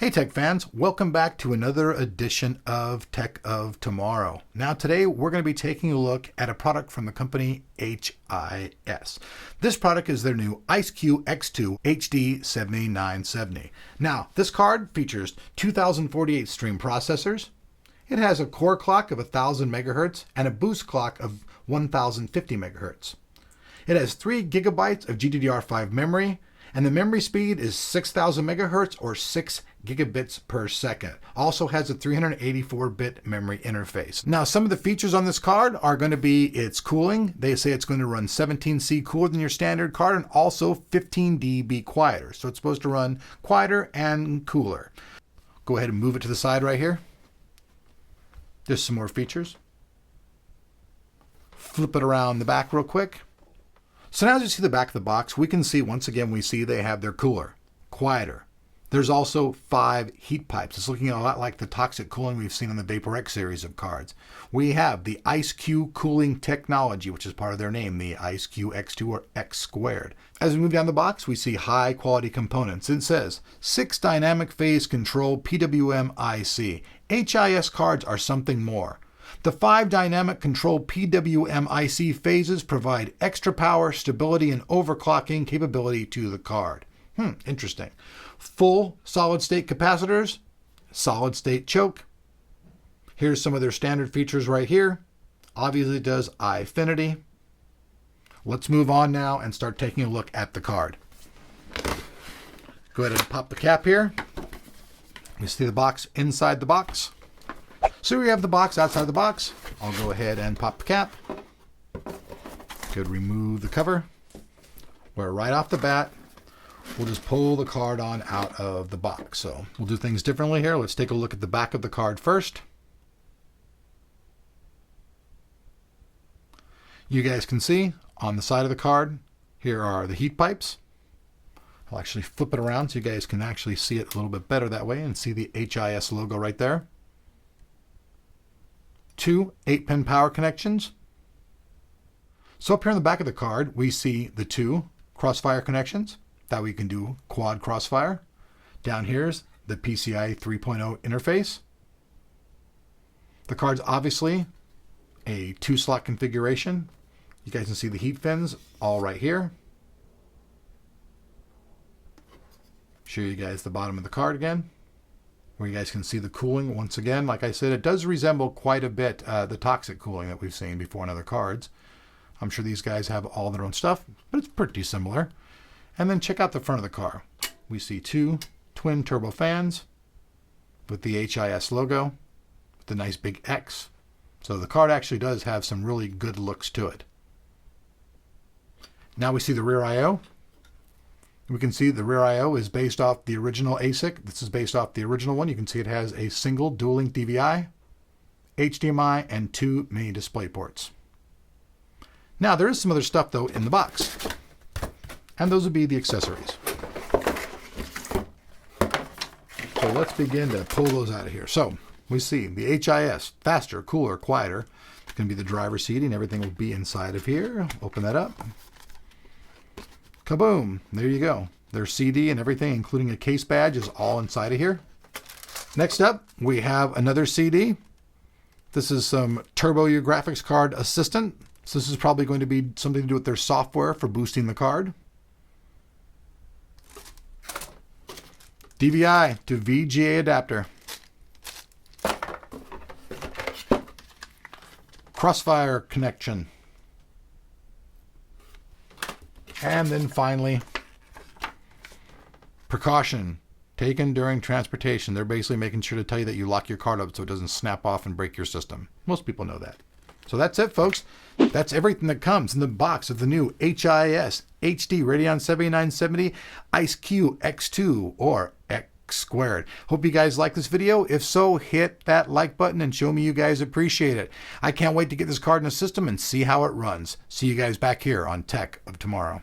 Hey Tech fans, welcome back to another edition of Tech of Tomorrow. Now today we're going to be taking a look at a product from the company HIS. This product is their new IceQ X2 HD 7970. Now this card features 2048 stream processors. It has a core clock of 1000 megahertz and a boost clock of 1050 megahertz. It has 3 gigabytes of GDDR5 memory, and the memory speed is 6000 megahertz or 6 gigabits per second. Also has a 384-bit memory interface. Now, some of the features on this card are going to be its cooling. They say it's going to run 17C cooler than your standard card and also 15 dB quieter. So it's supposed to run quieter and cooler. Go ahead and move it to the side right here. There's some more features. Flip it around the back real quick. So now as you see the back of the box, we can see, once again, we see they have their cooler, quieter. There's also 5 heat pipes. It's looking a lot like the toxic cooling we've seen in the Vapor X series of cards. We have the IceQ cooling technology, which is part of their name, the IceQ X2 or X squared. As we move down the box, we see high quality components. It says 6 dynamic phase control PWM IC. HIS cards are something more. The 5 dynamic control PWM IC phases provide extra power, stability, and overclocking capability to the card. Interesting. Full solid-state capacitors, solid-state choke. Here's some of their standard features right here. Obviously it does Eyefinity. Let's move on now and start taking a look at the card. Go ahead and pop the cap here. You see the box inside the box. So we have the box outside the box. I'll go ahead and pop the cap. Good, remove the cover. Where right off the bat, we'll just pull the card on out of the box. So we'll do things differently here. Let's take a look at the back of the card first. You guys can see on the side of the card, here are the heat pipes. I'll actually flip it around so you guys can actually see it a little bit better that way and see the HIS logo right there. 2 8-pin power connections. So up here on the back of the card, we see the 2 crossfire connections. That we can do quad crossfire. Down here's the PCI 3.0 interface. The card's obviously a 2-slot configuration. You guys can see the heat fins all right here. Show you guys the bottom of the card again, where you guys can see the cooling. Once again, like I said, it does resemble quite a bit the toxic cooling that we've seen before in other cards. I'm sure these guys have all their own stuff, but it's pretty similar. And then check out the front of the car. We see 2 twin turbo fans with the HIS logo, with the nice big X. So the card actually does have some really good looks to it. Now we see the rear I/O. We can see the rear I/O is based off the original ASIC. This is based off the original one. You can see it has a single dual-link DVI, HDMI, and 2 mini display ports. Now there is some other stuff though in the box, and those would be the accessories. So let's begin to pull those out of here. So we see the HIS, faster, cooler, quieter. It's going to be the driver's seating. Everything will be inside of here. Open that up. Kaboom! There you go. Their CD and everything, including a case badge, is all inside of here. Next up, we have another CD. This is some Turbo Your Graphics Card Assistant. So this is probably going to be something to do with their software for boosting the card. DVI to VGA adapter. Crossfire connection. And then finally, precaution taken during transportation. They're basically making sure to tell you that you lock your card up so it doesn't snap off and break your system. Most people know that. So that's it, folks. That's everything that comes in the box of the new HIS HD Radeon 7970 IceQ X2 or X squared. Hope you guys like this video. If so, hit that like button and show me you guys appreciate it. I can't wait to get this card in the system and see how it runs. See you guys back here on Tech of Tomorrow.